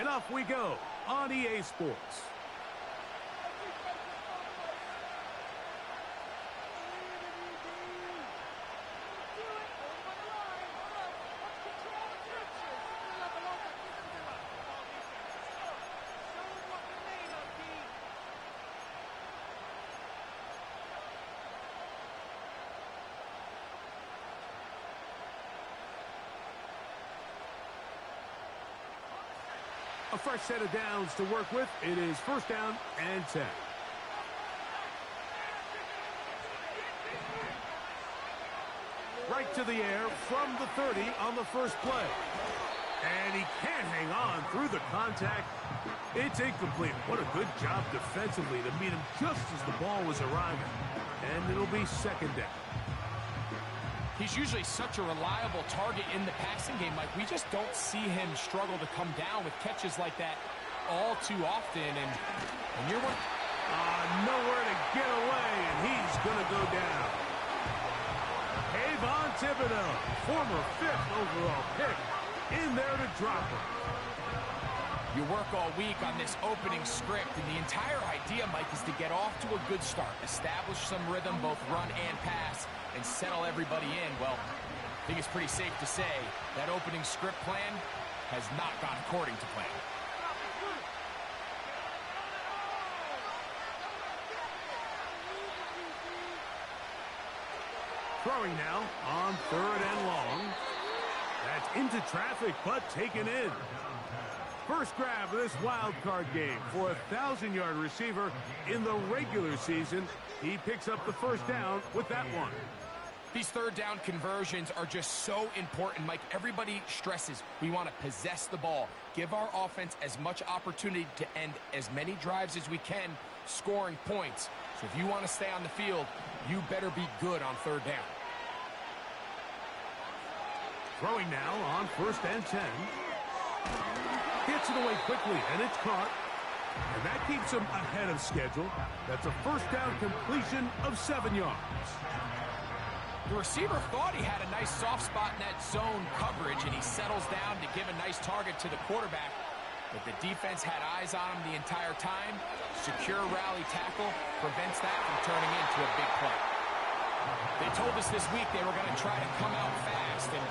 And off we go on EA Sports. A fresh set of downs to work with. It is first down and 10. Right to the air from the 30 on the first play. And he can't hang on through the contact. It's incomplete. What a good job defensively to meet him just as the ball was arriving. And it'll be second down. He's usually such a reliable target in the passing game, Mike. We just don't see him struggle to come down with catches like that all too often. And you're one. Nowhere to get away, and he's going to go down. Kayvon Thibodeaux, former 5th overall pick, in there to drop him. You work all week on this opening script, and the entire idea, Mike, is to get off to a good start, establish some rhythm, both run and pass, and settle everybody in. Well, I think it's pretty safe to say that opening script plan has not gone according to plan. Throwing now on 3rd and long. That's into traffic, but taken in. First grab of this wild card game for a 1,000-yard receiver in the regular season. He picks up the first down with that one. These third down conversions are just so important, Mike. Everybody stresses we want to possess the ball, give our offense as much opportunity to end as many drives as we can, scoring points. So if you want to stay on the field, you better be good on third down. Throwing now on 1st and 10. Gets it away quickly, and it's caught. And that keeps him ahead of schedule. That's a first down completion of 7 yards. The receiver thought he had a nice soft spot in that zone coverage, and he settles down to give a nice target to the quarterback. But the defense had eyes on him the entire time. Secure rally tackle prevents that from turning into a big play. They told us this week they were going to try to come out fast, and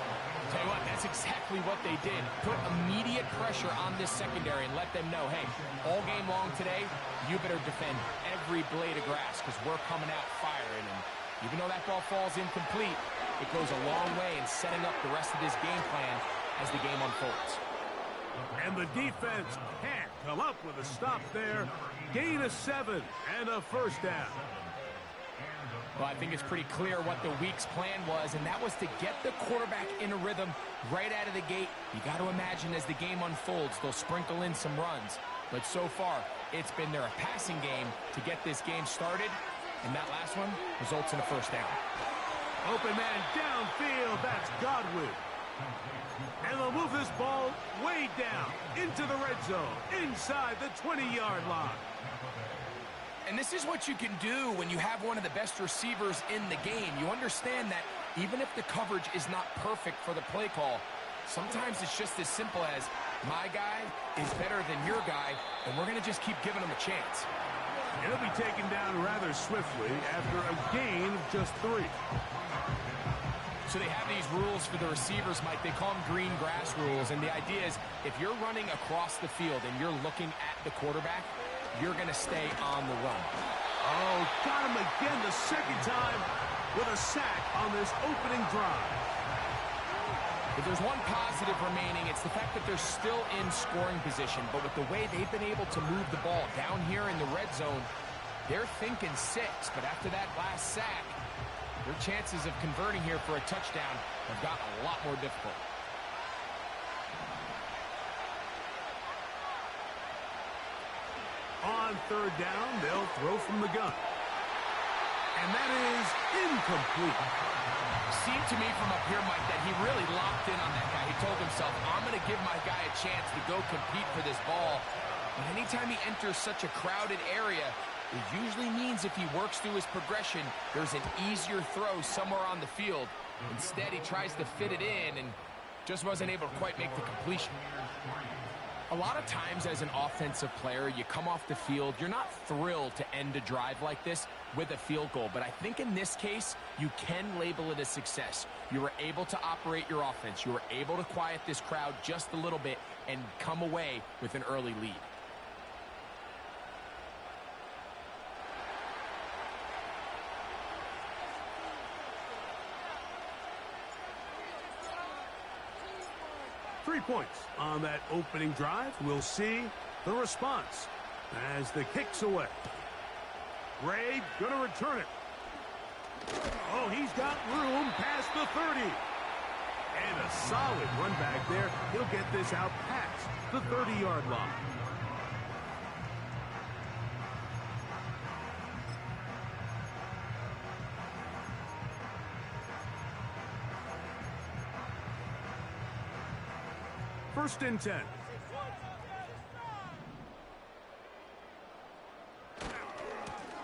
tell you what, that's exactly what they did. Put immediate pressure on this secondary and let them know, hey, all game long today, you better defend every blade of grass because we're coming out firing. And even though that ball falls incomplete, it goes a long way in setting up the rest of this game plan as the game unfolds. And the defense can't come up with a stop there. Gain of 7 and a first down. Well, I think it's pretty clear what the week's plan was, and that was to get the quarterback in a rhythm right out of the gate. You got to imagine as the game unfolds, they'll sprinkle in some runs. But so far, it's been their passing game to get this game started, and that last one results in a first down. Open man downfield, that's Godwin. And they'll move this ball way down into the red zone, inside the 20-yard line. And this is what you can do when you have one of the best receivers in the game. You understand that even if the coverage is not perfect for the play call, sometimes it's just as simple as my guy is better than your guy, and we're going to just keep giving him a chance. He'll be taken down rather swiftly after a gain of just 3. So they have these rules for the receivers, Mike. They call them green grass rules, and the idea is if you're running across the field and you're looking at the quarterback, you're going to stay on the run. Oh, got him again the second time with a sack on this opening drive. If there's one positive remaining, it's the fact that they're still in scoring position. But with the way they've been able to move the ball down here in the red zone, they're thinking 6. But after that last sack, their chances of converting here for a touchdown have gotten a lot more difficult. On third down, they'll throw from the gun. And that is incomplete. Seemed to me from up here, Mike, that he really locked in on that guy. He told himself, I'm going to give my guy a chance to go compete for this ball. But anytime he enters such a crowded area, it usually means if he works through his progression, there's an easier throw somewhere on the field. Instead, he tries to fit it in and just wasn't able to quite make the completion. A lot of times as an offensive player, you come off the field, you're not thrilled to end a drive like this with a field goal. But I think in this case, you can label it a success. You were able to operate your offense. You were able to quiet this crowd just a little bit and come away with an early lead. Three points on that opening drive. We'll see the response as the kick's away. Ray going to return it. Oh, he's got room past the 30. And a solid run back there. He'll get this out past the 30-yard line. First and 10.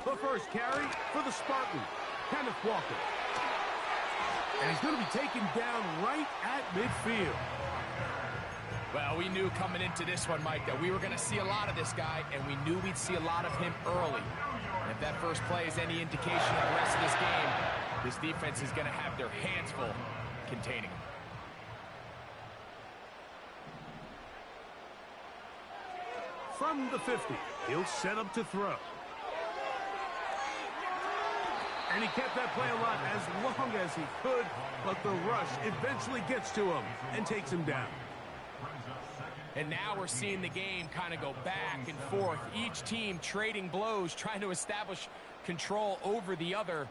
The first carry for the Spartans, Kenneth Walker. And he's going to be taken down right at midfield. Well, we knew coming into this one, Mike, that we were going to see a lot of this guy, and we knew we'd see a lot of him early. And if that first play is any indication of the rest of this game, this defense is going to have their hands full containing him. From the 50, he'll set up to throw. And he kept that play alive as long as he could, but the rush eventually gets to him and takes him down. And now we're seeing the game kind of go back and forth. Each team trading blows, trying to establish control over the other.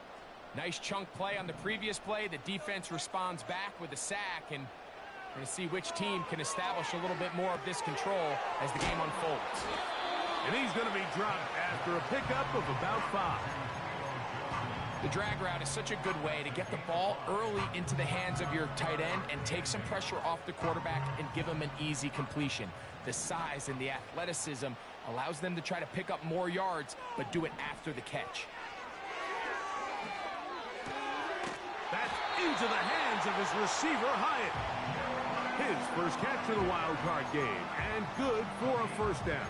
Nice chunk play on the previous play. The defense responds back with a sack, and we're going to see which team can establish a little bit more of this control as the game unfolds. And he's going to be dropped after a pickup of about 5. The drag route is such a good way to get the ball early into the hands of your tight end and take some pressure off the quarterback and give him an easy completion. The size and the athleticism allows them to try to pick up more yards, but do it after the catch. That's into the hands of his receiver, Hyatt. His first catch of the wild card game, and good for a first down.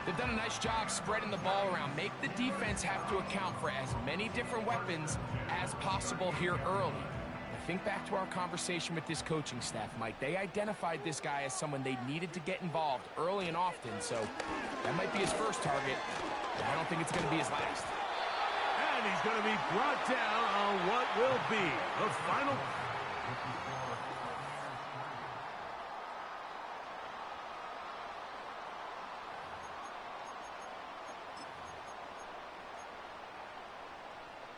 They've done a nice job spreading the ball around. Make the defense have to account for as many different weapons as possible here early. I think back to our conversation with this coaching staff, Mike. They identified this guy as someone they needed to get involved early and often, so that might be his first target, but I don't think it's going to be his last. And he's going to be brought down on what will be the final.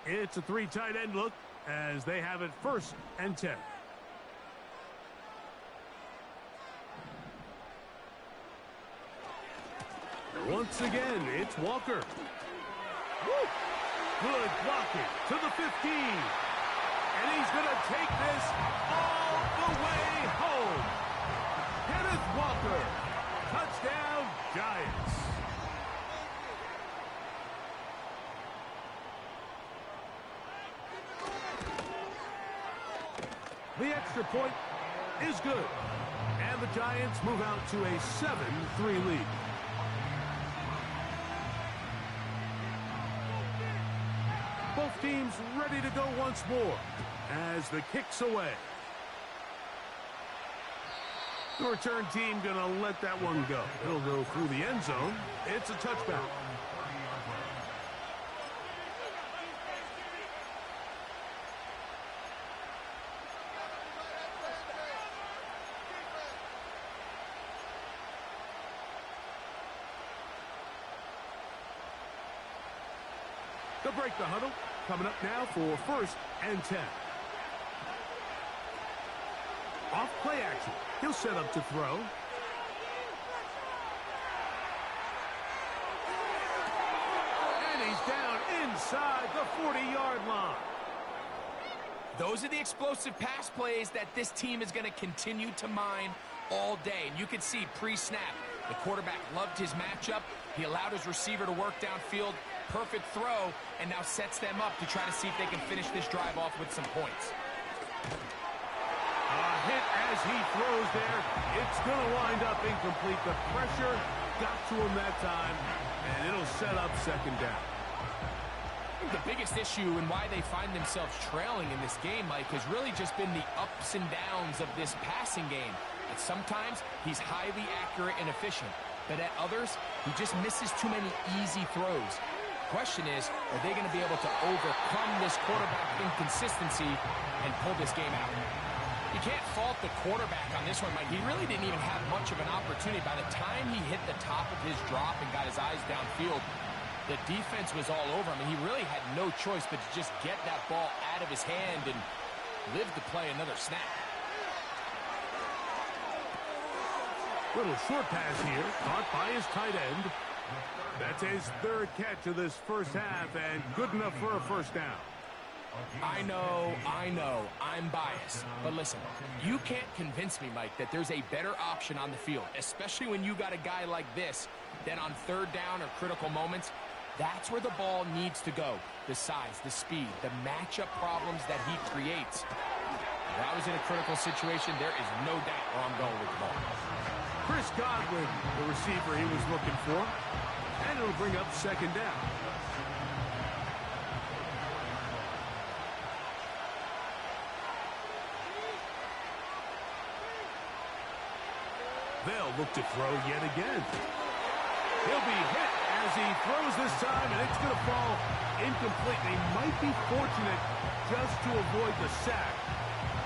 It's a 3 tight end look as they have it first and 10. Once again, it's Walker. Woo! Good blocking to the 15. And he's going to take this all the way home. Kenneth Walker. Touchdown, Giants. The extra point is good. And the Giants move out to a 7-3 lead. Both teams ready to go once more as the kick's away. The return team going to let that one go. It'll go through the end zone. It's a touchback. They'll break the huddle. Coming up now for first and 10. Off play action. He'll set up to throw. And he's down inside the 40-yard line. Those are the explosive pass plays that this team is going to continue to mine all day. And you can see pre-snap, the quarterback loved his matchup. He allowed his receiver to work downfield. Perfect throw, and now sets them up to try to see if they can finish this drive off with some points. Hit as he throws there. It's going to wind up incomplete. The pressure got to him that time, and it'll set up second down. The biggest issue and why they find themselves trailing in this game, Mike, has really just been the ups and downs of this passing game. And sometimes he's highly accurate and efficient, but at others, he just misses too many easy throws. The question is, are they going to be able to overcome this quarterback inconsistency and pull this game out? You can't fault the quarterback on this one, Mike. He really didn't even have much of an opportunity. By the time he hit the top of his drop and got his eyes downfield, the defense was all over him, and he really had no choice but to just get that ball out of his hand and live to play another snap. Little short pass here, caught by his tight end. That's his third catch of this first half, and good enough for a first down. I know, I'm biased. But listen, you can't convince me, Mike, that there's a better option on the field, especially when you got a guy like this, that on third down or critical moments, that's where the ball needs to go. The size, the speed, the matchup problems that he creates. If I was in a critical situation, there is no doubt where I'm going with the ball. Chris Godwin, the receiver he was looking for, and it'll bring up second down. They'll look to throw yet again. He'll be hit as he throws this time, and it's going to fall incomplete. They might be fortunate just to avoid the sack,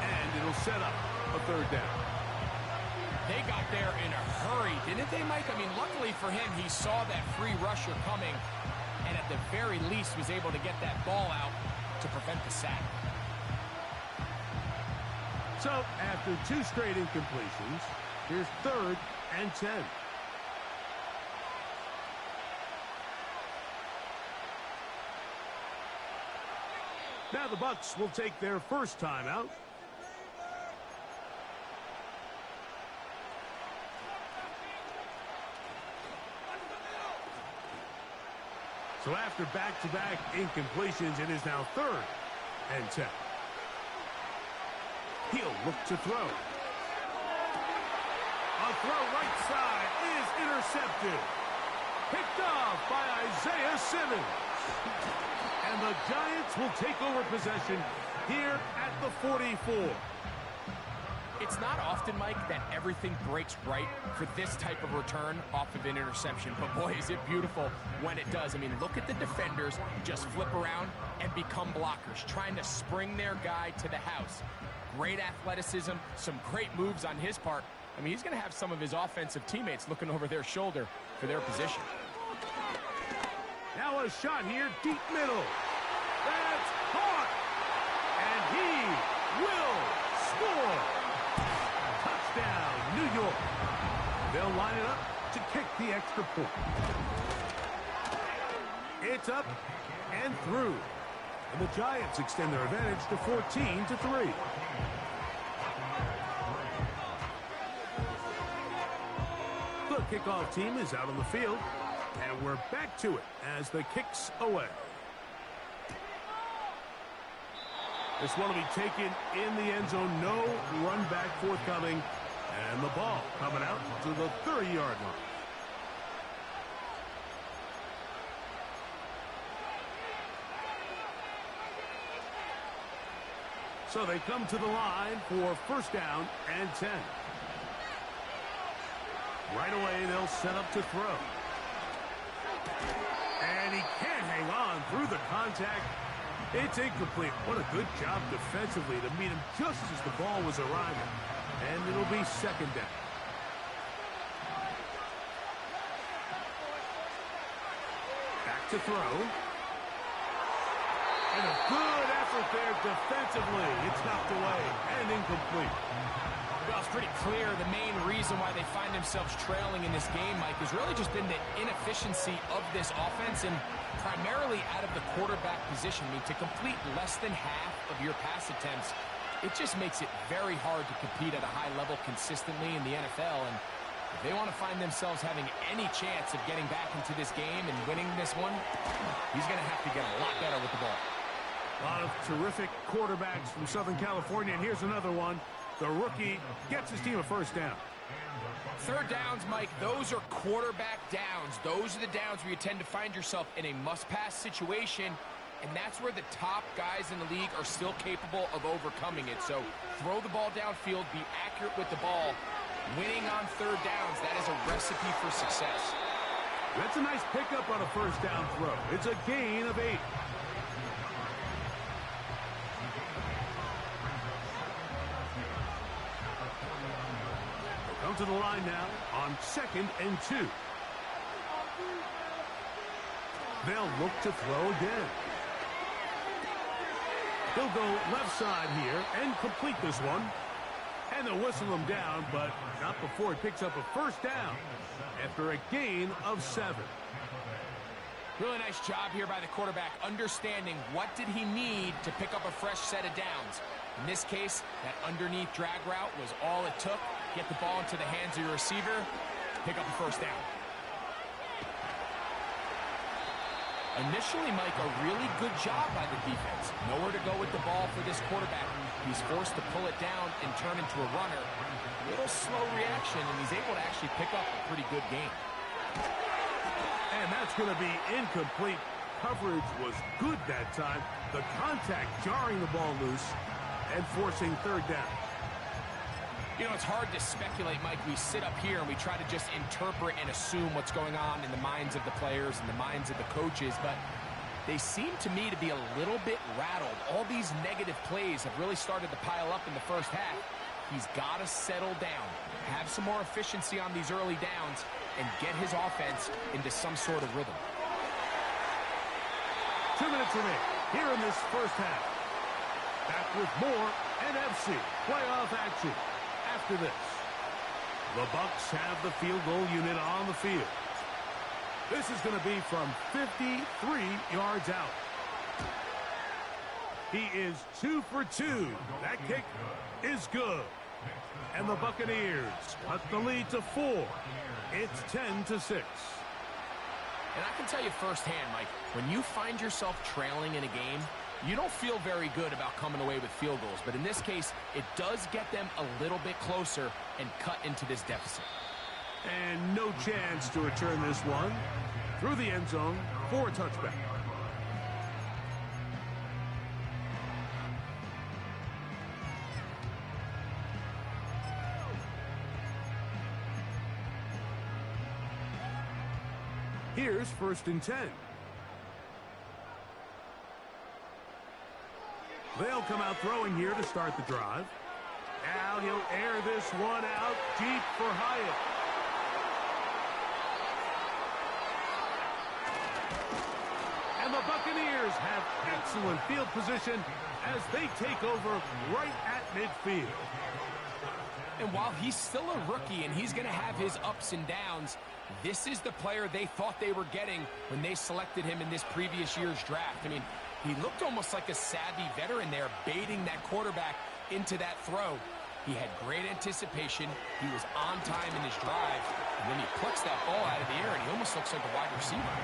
and it'll set up a third down. They got there in a hurry, didn't they, Mike? I mean, luckily for him, he saw that free rusher coming, and at the very least was able to get that ball out to prevent the sack. So, after two straight incompletions, here's 3rd and 10. Now the Bucs will take their first time out. So after back-to-back incompletions, it is now 3rd and 10. He'll look to throw. A throw right side is intercepted. Picked off by Isaiah Simmons. And the Giants will take over possession here at the 44. It's not often, Mike, that everything breaks right for this type of return off of an interception. But, boy, is it beautiful when it does. I mean, look at the defenders just flip around and become blockers, trying to spring their guy to the house. Great athleticism, some great moves on his part. I mean, he's going to have some of his offensive teammates looking over their shoulder for their position. Now a shot here, deep middle. That's caught. And he will score. Touchdown, New York. They'll line it up to kick the extra point. It's up and through. And the Giants extend their advantage to 14-3. The kickoff team is out on the field. And we're back to it as the kick's away. This one will be taken in the end zone. No run back forthcoming. And the ball coming out to the 30-yard line. So they come to the line for first down and 10. Right away, they'll set up to throw. And he can't hang on through the contact. It's incomplete. What a good job defensively to meet him just as the ball was arriving. And it'll be second down. Back to throw. And a good effort there defensively. It's knocked away and incomplete. Well, it's pretty clear the main reason why they find themselves trailing in this game, Mike, has really just been the inefficiency of this offense and primarily out of the quarterback position. I mean, to complete less than half of your pass attempts, it just makes it very hard to compete at a high level consistently in the NFL. And if they want to find themselves having any chance of getting back into this game and winning this one, he's going to have to get a lot better with the ball. A lot of terrific quarterbacks from Southern California, and here's another one. The rookie gets his team a first down. Third downs, Mike, those are quarterback downs. Those are the downs where you tend to find yourself in a must-pass situation, and that's where the top guys in the league are still capable of overcoming it. So throw the ball downfield, be accurate with the ball. Winning on third downs, that is a recipe for success. That's a nice pickup on a first down throw. It's a gain of 8. Come to the line now on 2nd and 2. They'll look to throw again. He'll go left side here and complete this one. And they'll whistle him down, but not before he picks up a first down after a gain of 7. Really nice job here by the quarterback, understanding what did he need to pick up a fresh set of downs. In this case, that underneath drag route was all it took. Get the ball into the hands of your receiver, pick up a first down. Initially, Mike, a really good job by the defense. Nowhere to go with the ball for this quarterback. He's forced to pull it down and turn into a runner. A little slow reaction, and he's able to actually pick up a pretty good game. And that's going to be incomplete. Coverage was good that time. The contact jarring the ball loose and forcing third down. You know, it's hard to speculate, Mike. We sit up here and we try to just interpret and assume what's going on in the minds of the players and the minds of the coaches, but they seem to me to be a little bit rattled. All these negative plays have really started to pile up in the first half. He's got to settle down, have some more efficiency on these early downs, and get his offense into some sort of rhythm. 2 minutes remain here in this first half. Back with more NFC playoff action. After this, the Bucs have the field goal unit on the field. This is going to be from 53 yards out. He is 2 for 2. That kick is good. And the Buccaneers cut the lead to 4. It's 10-6. And I can tell you firsthand, Mike, when you find yourself trailing in a game, you don't feel very good about coming away with field goals. But in this case, it does get them a little bit closer and cut into this deficit. And no chance to return this one through the end zone for a touchback. Here's 1st and 10. They'll come out throwing here to start the drive. Now he'll air this one out deep for Hyatt. And the Buccaneers have excellent field position as they take over right at midfield. And while he's still a rookie and he's going to have his ups and downs, this is the player they thought they were getting when they selected him in this previous year's draft. I mean, he looked almost like a savvy veteran there, baiting that quarterback into that throw. He had great anticipation. He was on time in his drive. And then he plucks that ball out of the air, and he almost looks like a wide receiver.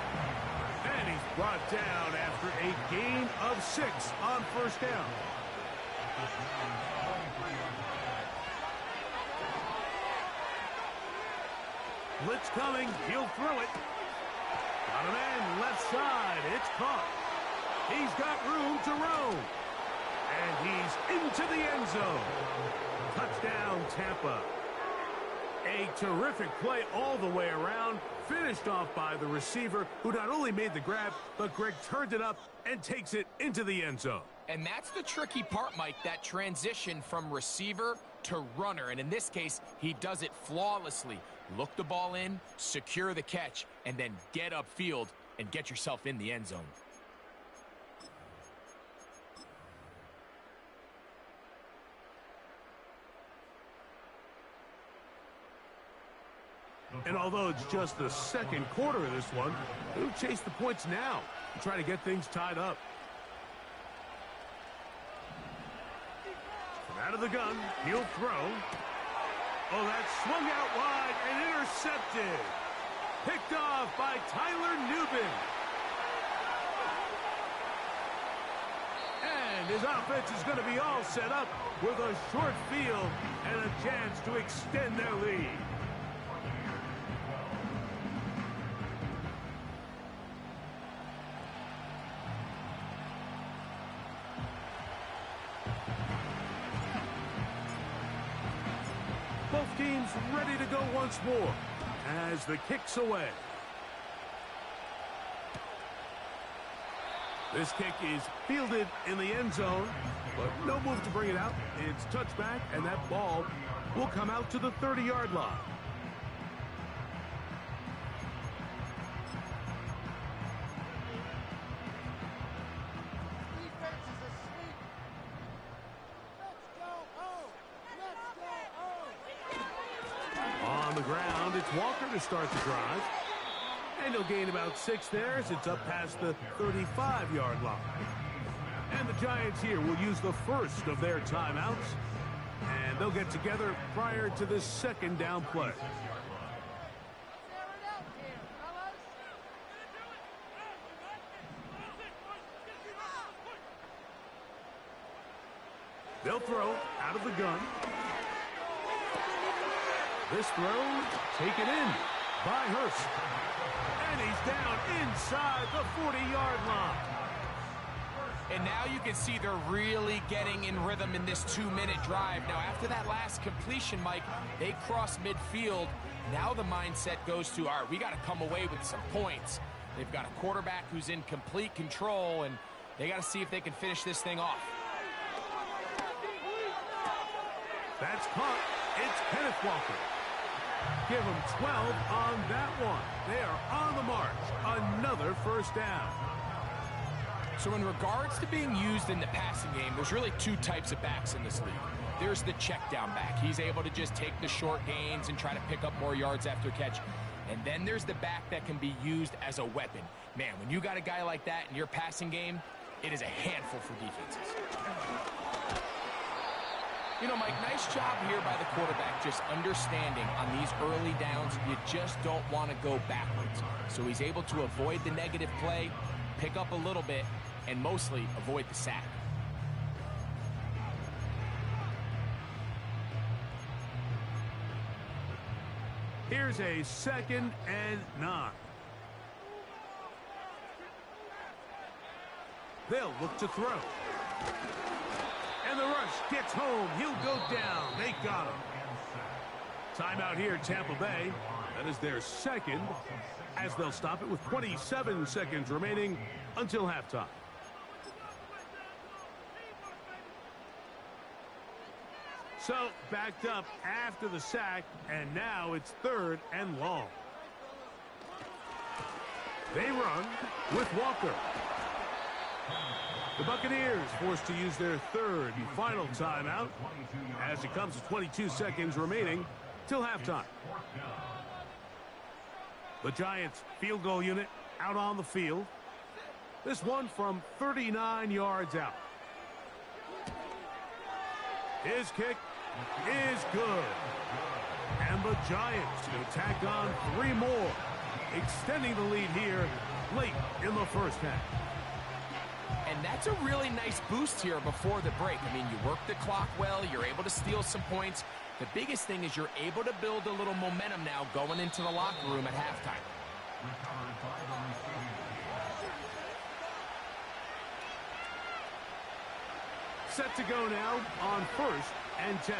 And he's brought down after a gain of 6 on first down. Blitz coming. He'll throw it. Got a man left side. It's caught. He's got room to roam. And he's into the end zone. Touchdown, Tampa. A terrific play all the way around. Finished off by the receiver, who not only made the grab, but Greg turned it up and takes it into the end zone. And that's the tricky part, Mike, that transition from receiver to runner. And in this case, he does it flawlessly. Look the ball in, secure the catch, and then get upfield and get yourself in the end zone. And although it's just the second quarter of this one, he'll chase the points now and try to get things tied up. From out of the gun, he'll throw. Oh, that swung out wide and intercepted. Picked off by Tyler Nubin. And And his offense is going to be all set up with a short field and a chance to extend their lead. Both teams ready to go once more as the kick's away. This kick is fielded in the end zone, but no move to bring it out. It's touchback, and that ball will come out to the 30-yard line. On the ground, it's Walker to start the drive. And he'll gain about 6 there as it's up past the 35-yard line. And the Giants here will use the first of their timeouts. And they'll get together prior to the second down play. They'll throw out of the gun. This throw taken in by Hurst. And he's down inside the 40-yard line. And now you can see they're really getting in rhythm in this 2-minute drive. Now, after that last completion, Mike, they cross midfield. Now the mindset goes to, all right, we got to come away with some points. They've got a quarterback who's in complete control, and they got to see if they can finish this thing off. That's caught. It's Kenneth Walker. Give them 12 on that one. They are on the march. Another first down. So in regards to being used in the passing game, there's really 2 types of backs in this league. There's the check down back. He's able to just take the short gains and try to pick up more yards after catch. And then there's the back that can be used as a weapon. Man, when you got a guy like that in your passing game, it is a handful for defenses. You know, Mike, nice job here by the quarterback just understanding on these early downs, you just don't want to go backwards. So he's able to avoid the negative play, pick up a little bit, and mostly avoid the sack. Here's a 2nd and 9. They'll look to throw. And the rush gets home. He'll go down. They got him. Timeout here, Tampa Bay. That is their second, as they'll stop it with 27 seconds remaining until halftime. So, backed up after the sack, and now it's 3rd and long. They run with Walker. The Buccaneers forced to use their 3rd and final timeout as it comes to 22 seconds remaining till halftime. The Giants field goal unit out on the field. This one from 39 yards out. His kick is good. And the Giants will tack on 3 more, extending the lead here late in the first half. And that's a really nice boost here before the break. I mean, you work the clock well, you're able to steal some points. The biggest thing is you're able to build a little momentum now going into the locker room at halftime. Set to go now on 1st and 10.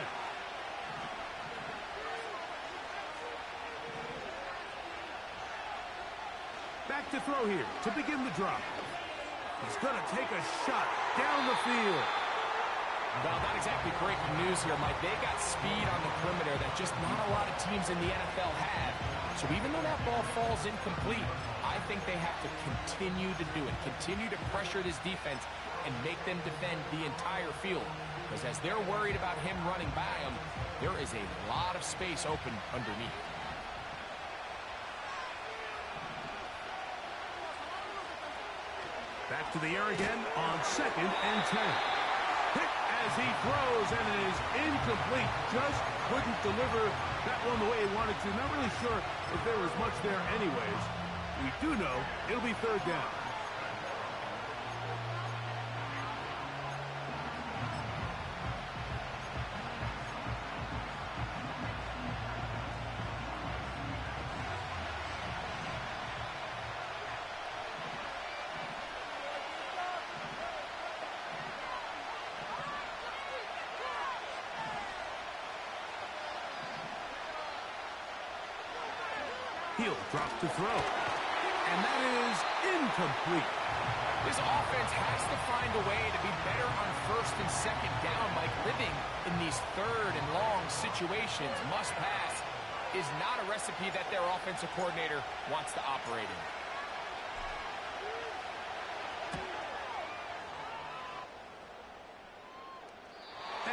Back to throw here to begin the drive. He's going to take a shot down the field. Well, not exactly breaking news here, Mike. They got speed on the perimeter that just not a lot of teams in the NFL have. So even though that ball falls incomplete, I think they have to continue to do it. Continue to pressure this defense and make them defend the entire field. Because as they're worried about him running by them, there is a lot of space open underneath. Back to the air again on 2nd and 10. Hit as he throws, and it is incomplete. Just couldn't deliver that one the way he wanted to. Not really sure if there was much there anyways. We do know it'll be 3rd down. He'll drop to throw. And that is incomplete. This offense has to find a way to be better on first and second down, like living in these third and long situations. Must pass is not a recipe that their offensive coordinator wants to operate in.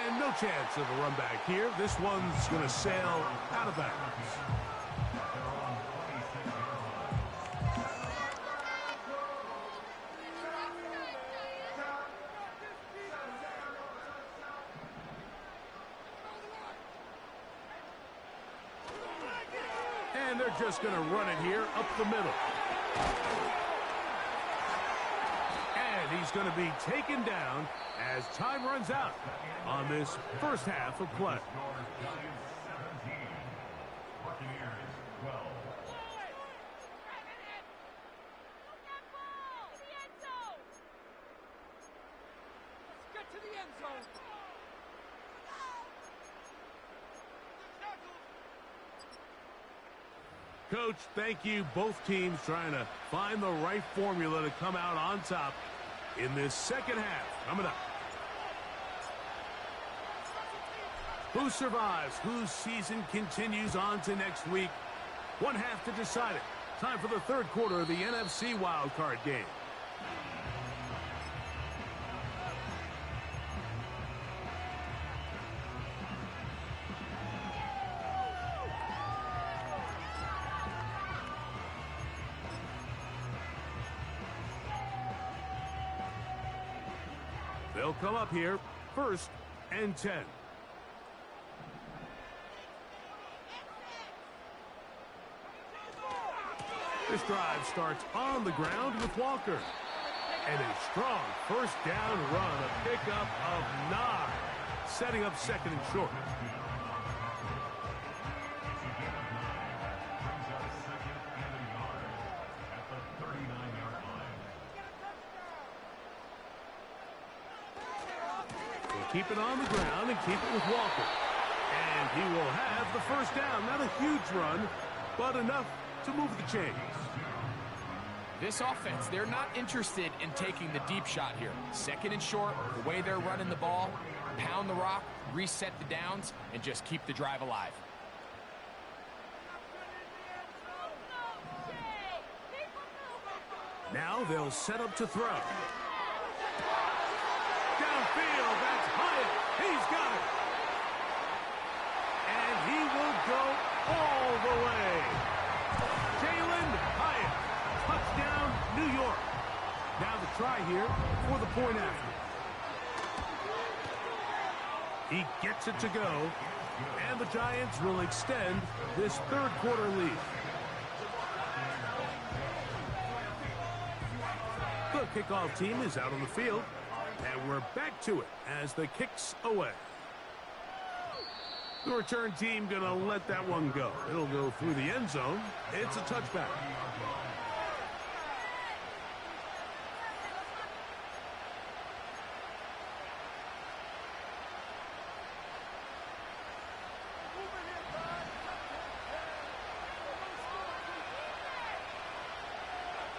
And no chance of a run back here. This one's going to sail out of bounds. And they're just going to run it here up the middle. And he's going to be taken down as time runs out on this first half of play. Coach, thank you. Both teams trying to find the right formula to come out on top in this second half. Coming up. Who survives? Whose season continues on to next week? One half to decide it. Time for the third quarter of the NFC wildcard game. They'll come up here, 1st and 10. This drive starts on the ground with Walker. And a strong first down run, a pickup of 9, setting up 2nd and short. Keep it on the ground and keep it with Walker. And he will have the first down. Not a huge run, but enough to move the chains. This offense, they're not interested in taking the deep shot here. 2nd and short, the way they're running the ball, pound the rock, reset the downs, and just keep the drive alive. Now they'll set up to throw. Downfield, that's Hyatt. He's got it. And he will go all the way. Jalen Hyatt. Touchdown, New York. Now the try here for the point after. He gets it to go. And the Giants will extend this third quarter lead. The kickoff team is out on the field. And we're back to it as the kick's away. The return team going to let that one go. It'll go through the end zone. It's a touchback.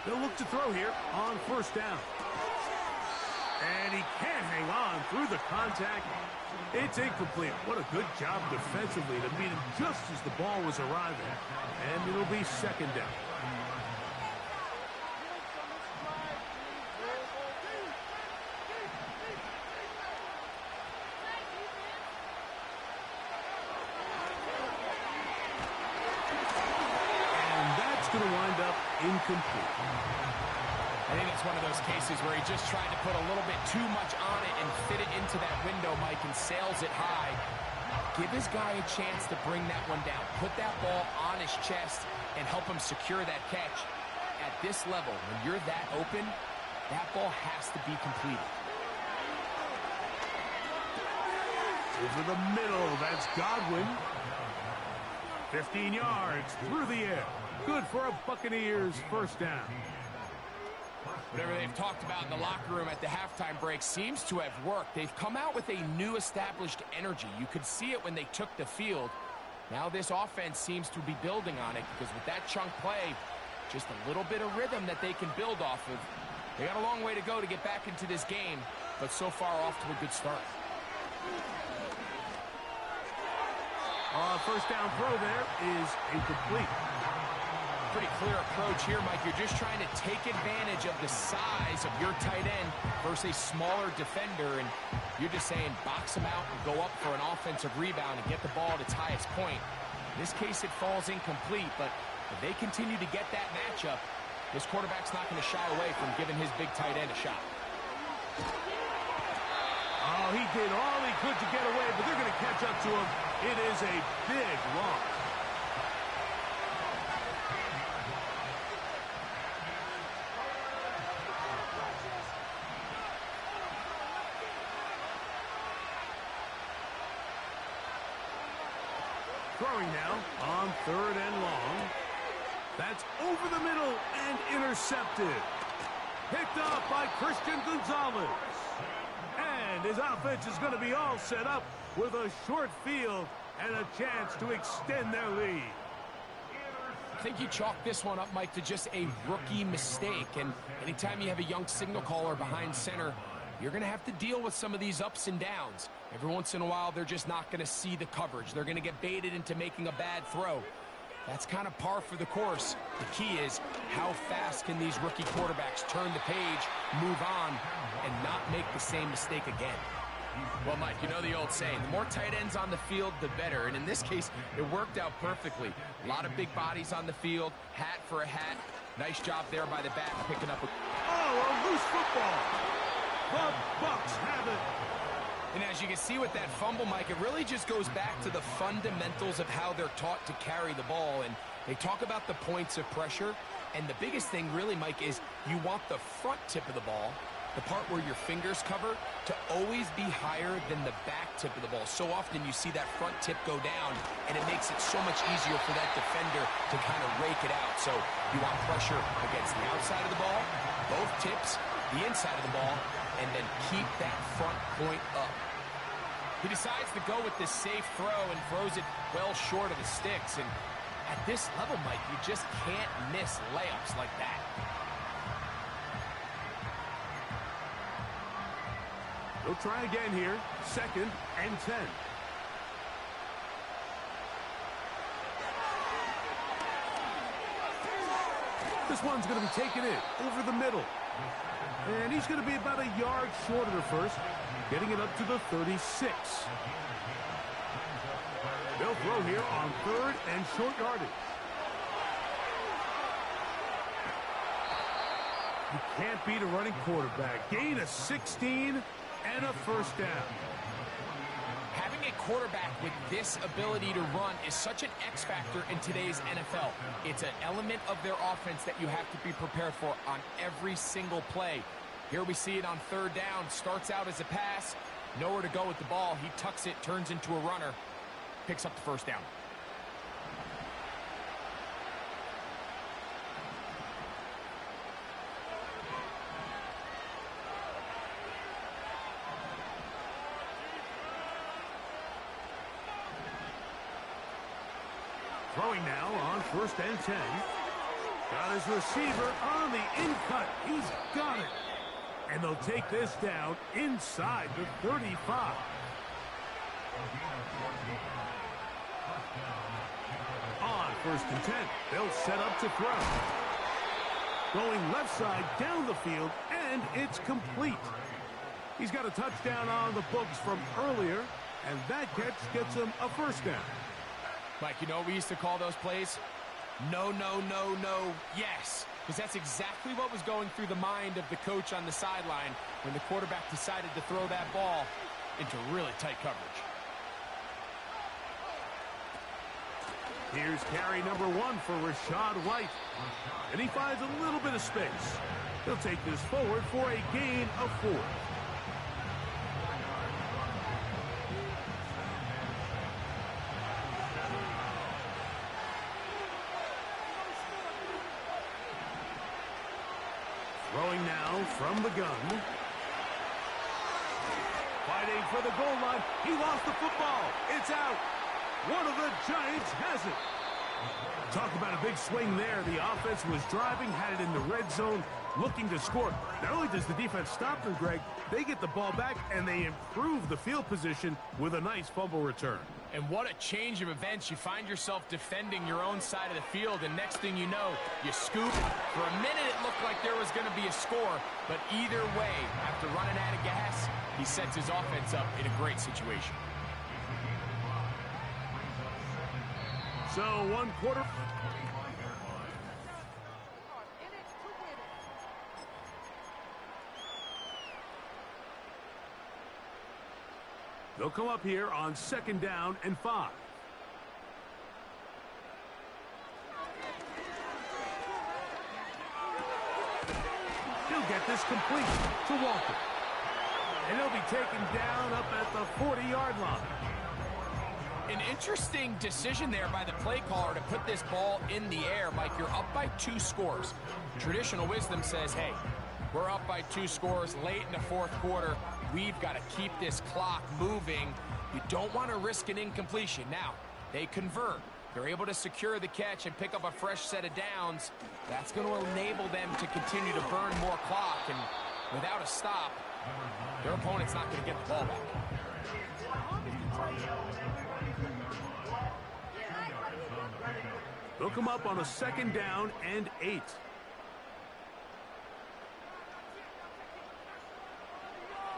They'll look to throw here on 1st down. And he can't hang on through the contact. It's incomplete. What a good job defensively to beat him just as the ball was arriving. And it'll be 2nd down. And that's going to wind up incomplete. I think it's one of those cases where he just tried to put a little bit too much on it and fit it into that window, Mike, and sails it high. Give his guy a chance to bring that one down. Put that ball on his chest and help him secure that catch. At this level, when you're that open, that ball has to be completed. Over the middle, that's Godwin. 15 yards through the air. Good for a Buccaneers first down. Whatever they've talked about in the locker room at the halftime break seems to have worked. They've come out with a new established energy. You could see it when they took the field. Now this offense seems to be building on it because with that chunk play, just a little bit of rhythm that they can build off of. They got a long way to go to get back into this game, but so far off to a good start. First down throw there is incomplete. Pretty clear approach here, Mike. You're just trying to take advantage of the size of your tight end versus a smaller defender, and you're just saying box him out and go up for an offensive rebound and get the ball at its highest point. In this case, it falls incomplete, but if they continue to get that matchup, this quarterback's not going to shy away from giving his big tight end a shot. Oh, he did all he could to get away, but they're going to catch up to him. It is a big loss. Throwing now on 3rd and long. That's over the middle and intercepted. Picked up by Christian Gonzalez. And his offense is going to be all set up with a short field and a chance to extend their lead. I think you chalk this one up, Mike, to just a rookie mistake. And anytime you have a young signal caller behind center, you're going to have to deal with some of these ups and downs. Every once in a while, they're just not going to see the coverage. They're going to get baited into making a bad throw. That's kind of par for the course. The key is how fast can these rookie quarterbacks turn the page, move on, and not make the same mistake again. Well, Mike, you know the old saying, the more tight ends on the field, the better. And in this case, it worked out perfectly. A lot of big bodies on the field, hat for a hat. Nice job there by the back picking up a... Oh, a loose football. The Bucs have it. And as you can see with that fumble, Mike, it really just goes back to the fundamentals of how they're taught to carry the ball. And they talk about the points of pressure. And the biggest thing really, Mike, is you want the front tip of the ball, the part where your fingers cover, to always be higher than the back tip of the ball. So often you see that front tip go down, and it makes it so much easier for that defender to kind of rake it out. So you want pressure against the outside of the ball, both tips, the inside of the ball, and then keep that front point up. He decides to go with this safe throw and throws it well short of the sticks. And at this level, Mike, you just can't miss layups like that. They'll try again here. 2nd and 10. This one's going to be taken in over the middle. And he's going to be about a yard short of the first, getting it up to the 36. They'll throw here on 3rd and short yardage. You can't beat a running quarterback. Gain of 16 and a first down. Having a quarterback with this ability to run is such an X factor in today's NFL. It's an element of their offense that you have to be prepared for on every single play. Here we see it on 3rd down. Starts out as a pass. Nowhere to go with the ball. He tucks it, turns into a runner. Picks up the first down. Throwing now on 1st and 10. Got his receiver on the in-cut. He's got it. And they'll take this down inside the 35. On 1st and 10, they'll set up to throw. Going left side down the field, and it's complete. He's got a touchdown on the books from earlier, and that catch gets him a first down. Mike, you know what we used to call those plays? No, no, no, no, yes. Because that's exactly what was going through the mind of the coach on the sideline when the quarterback decided to throw that ball into really tight coverage. Here's carry number 1 for Rachaad White. And he finds a little bit of space. He'll take this forward for a gain of 4. Throwing now from the gun. Fighting for the goal line. He lost the football. It's out. One of the Giants has it. Talk about a big swing there. The offense was driving, had it in the red zone, looking to score. Not only does the defense stop them, Greg, they get the ball back and they improve the field position with a nice fumble return. And what a change of events. You find yourself defending your own side of the field, and next thing you know, you scoop. For a minute, it looked like there was going to be a score, but either way, after running out of gas, he sets his offense up in a great situation. So 1 quarter. They'll come up here on 2nd down and 5. He'll get this complete to Walker. And he'll be taken down up at the 40-yard line. An interesting decision there by the play caller to put this ball in the air. Mike, you're up by 2 scores. Traditional wisdom says, hey, we're up by 2 scores late in the 4th quarter. We've got to keep this clock moving. You don't want to risk an incompletion. Now, they convert. They're able to secure the catch and pick up a fresh set of downs. That's going to enable them to continue to burn more clock. And without a stop, their opponent's not going to get the ball back. They'll come up on a 2nd down and 8.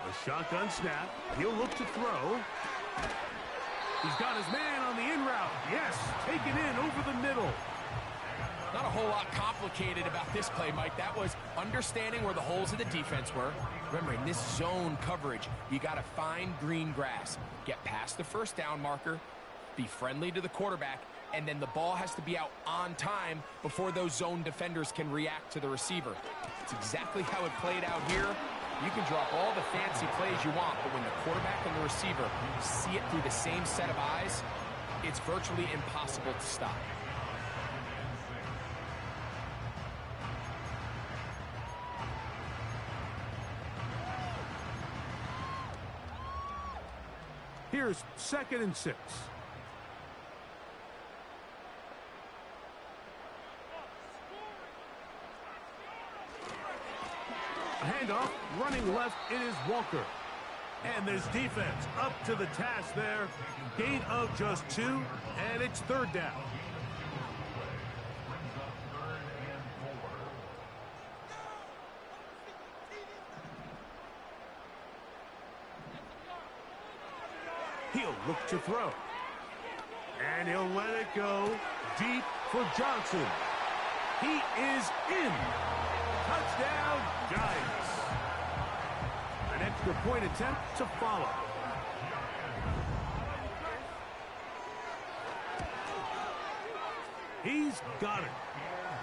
A shotgun snap. He'll look to throw. He's got his man on the in route. Yes, taken in over the middle. Not a whole lot complicated about this play, Mike. That was understanding where the holes of the defense were. Remember, in this zone coverage, you got to find green grass. Get past the 1st down marker. Be friendly to the quarterback. And then the ball has to be out on time before those zone defenders can react to the receiver. It's exactly how it played out here. You can drop all the fancy plays you want, but when the quarterback and the receiver see it through the same set of eyes, it's virtually impossible to stop. Here's 2nd and 6. Handoff, running left, it is Walker. And this defense up to the task there. Gain of just 2, and it's 3rd down. He'll look to throw. And he'll let it go deep for Johnson. He is in. Touchdown, Giants. An extra point attempt to follow. He's got it.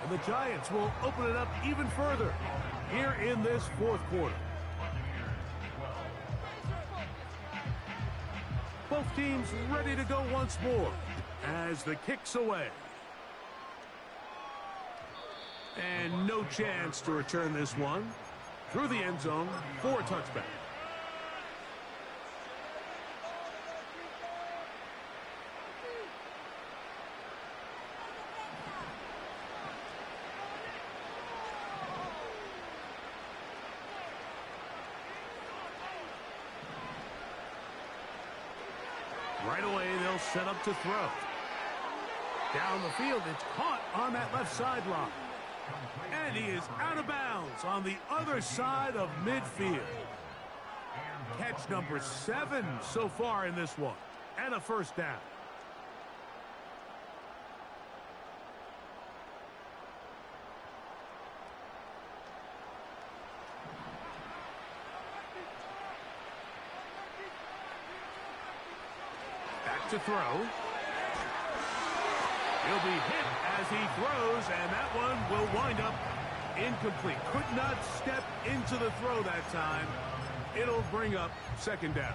And the Giants will open it up even further here in this 4th quarter. Both teams ready to go once more as the kick's away. And no chance to return this one through the end zone for a touchback. Right away, they'll set up to throw. Down the field, it's caught on that left sideline. And he is out of bounds on the other side of midfield. Catch number 7 so far in this one. And a 1st down. Back to throw. He'll be hit as he throws, and that one will wind up incomplete. Could not step into the throw that time. It'll bring up 2nd down.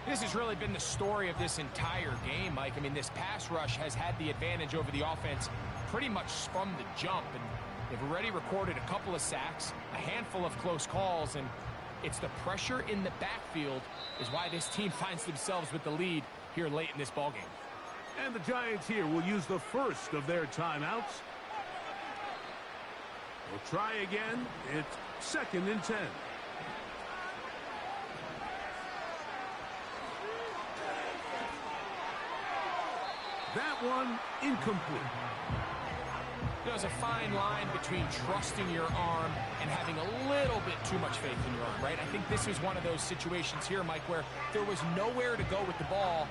This has really been the story of this entire game, Mike. I mean, this pass rush has had the advantage over the offense pretty much from the jump, and they've already recorded a couple of sacks, a handful of close calls, and it's the pressure in the backfield is why this team finds themselves with the lead here late in this ballgame. And the Giants here will use the first of their timeouts. We'll try again. It's 2nd and 10. That one incomplete. There's a fine line between trusting your arm and having a little bit too much faith in your arm, right? I think this is one of those situations here, Mike, where there was nowhere to go with the ball.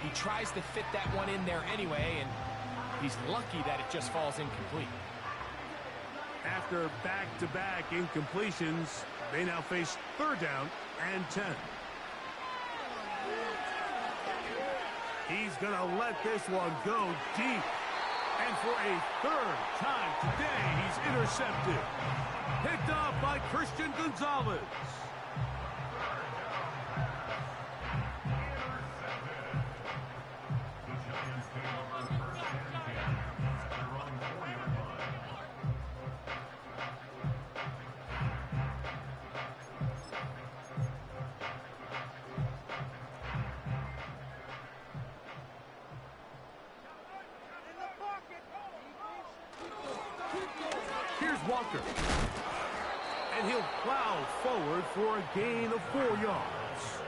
He tries to fit that one in there anyway, and he's lucky that it just falls incomplete. After back-to-back incompletions, they now face 3rd down and 10. He's going to let this one go deep. And for a 3rd time today, he's intercepted. Picked off by Christian Gonzalez. Here's Walker. And he'll plow forward for a gain of 4 yards.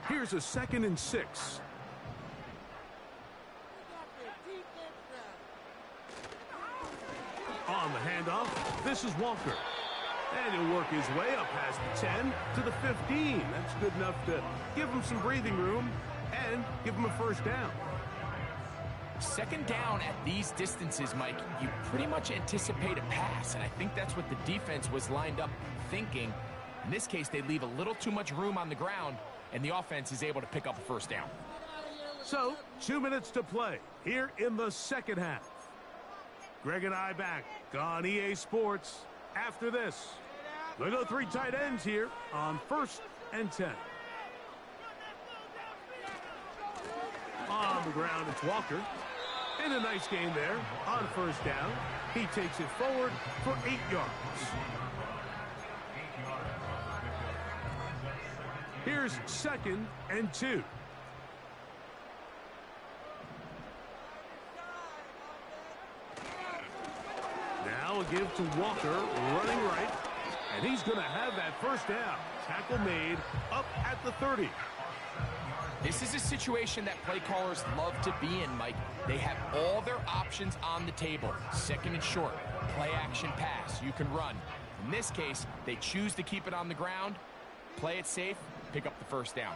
Here's a 2nd and 6. On the handoff, this is Walker. And he'll work his way up past the 10 to the 15. That's good enough to give him some breathing room and give him a 1st down. 2nd down at these distances, Mike, you pretty much anticipate a pass, and I think that's what the defense was lined up thinking. In this case, they leave a little too much room on the ground, and the offense is able to pick up a 1st down. So, 2 minutes to play here in the 2nd half. Greg and I back on EA Sports after this. We'll go 3 tight ends here on 1st and 10. On the ground, it's Walker. And a nice gain there on 1st down. He takes it forward for 8 yards. Here's 2nd and 2. Now a give to Walker, running right. And he's going to have that 1st down. Tackle made up at the 30. This is a situation that play callers love to be in, Mike. They have all their options on the table. 2nd and short, play action pass, you can run. In this case, they choose to keep it on the ground, play it safe, pick up the 1st down.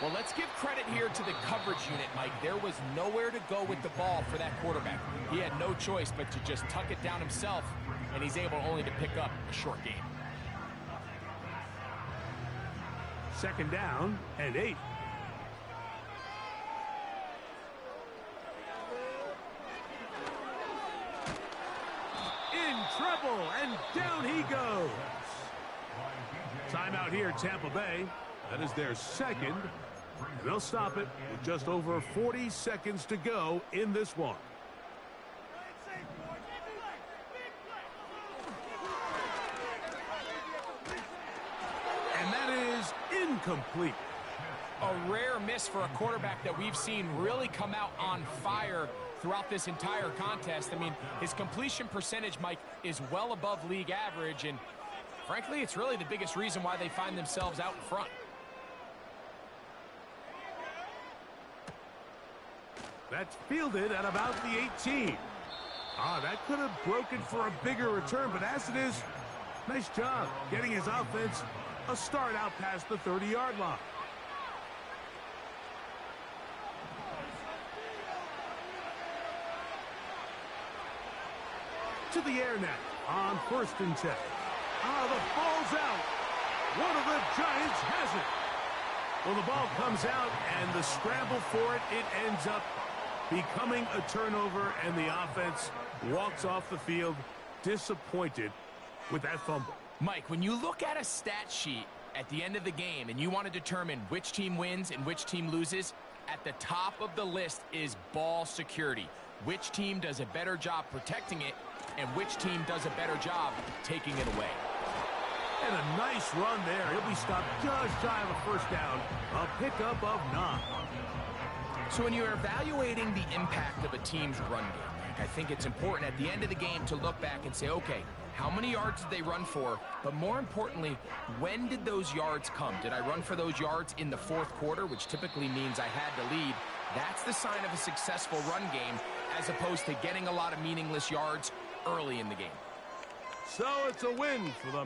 Well, let's give credit here to the coverage unit, Mike. There was nowhere to go with the ball for that quarterback. He had no choice but to just tuck it down himself, and he's able only to pick up a short gain. 2nd down and 8. In trouble, and down he goes. Timeout here, Tampa Bay. That is their 2nd. And they'll stop it with just over 40 seconds to go in this one. And that is incomplete. A rare miss for a quarterback that we've seen really come out on fire throughout this entire contest. I mean, his completion percentage, Mike, is well above league average, and frankly, it's really the biggest reason why they find themselves out in front. That's fielded at about the 18. That could have broken for a bigger return, but as it is, nice job getting his offense a start out past the 30-yard line. To the air now on 1st and 10. The ball's out. One of the Giants has it. Well, the ball comes out, and the scramble for it, it ends up becoming a turnover, and the offense walks off the field disappointed with that fumble. Mike, when you look at a stat sheet at the end of the game and you want to determine which team wins and which team loses, At the top of the list is ball security. Which team does a better job protecting it, and which team does a better job taking it away. And a nice run there. He'll be stopped just shy of a first down. A pickup of 9. So when you're evaluating the impact of a team's run game, I think it's important at the end of the game to look back and say, okay, how many yards did they run for? But more importantly, when did those yards come? Did I run for those yards in the fourth quarter, which typically means I had to lead? That's the sign of a successful run game, as opposed to getting a lot of meaningless yards early in the game. So it's a win for the